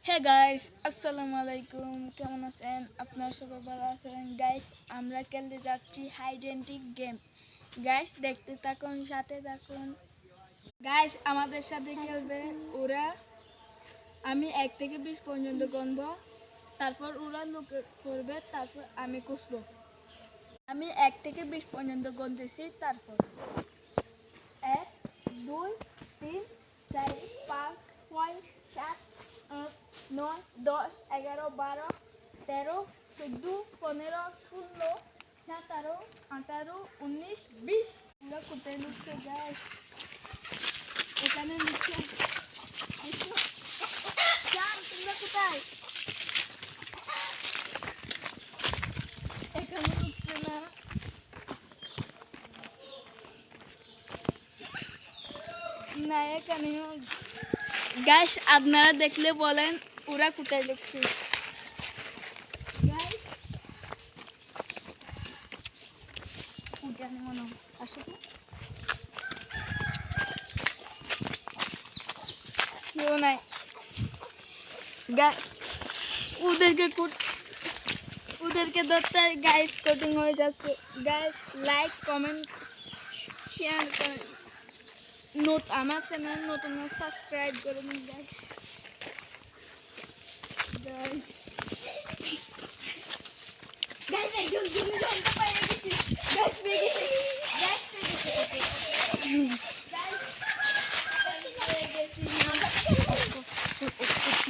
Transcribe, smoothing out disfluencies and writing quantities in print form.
Hey guys, আসসালামু আলাইকুম। কেমন আছেন? আপনারা সবাই ভালো আছেন? গাইস, আমরা খেলতে যাচ্ছি hide and seek game. Guys, দেখতে থাকুন, সাথে থাকুন। গাইস, আমাদের সাথে খেলবে ওরা। আমি 1 থেকে 20 পর্যন্ত গণব, তারপর ওরা লুক করবে, তারপর আমি কুসবো। আমি 1 থেকে 20 পর্যন্ত গণতেছি, তারপর 1 2 3 4 5 6 7 8 9 10 11 12 13 14 15 16 17 18 19 20 আমরা কোথায় লুকতে যাই? এখানে লুকতে যান, তোমরা কোথায়? এখানে লুকতে না, না এখানে। গাইস, আপনারা দেখলে বলেন ওরা কোথায় লুকছে। গাইস, উঠানে মনে হয় আসলে কেউ নাই। ওদেরকে ধরতে গাইস কঠিন হয়ে যাচ্ছে। গাইস, লাইক কমেন্ট শেয়ার করেন, আমার চ্যানেল নতুন সাবস্ক্রাইব করে দিন গাইস। গাইস একজন জমি জানতে পারে গেছি। গাইস পেয়ে গেছি।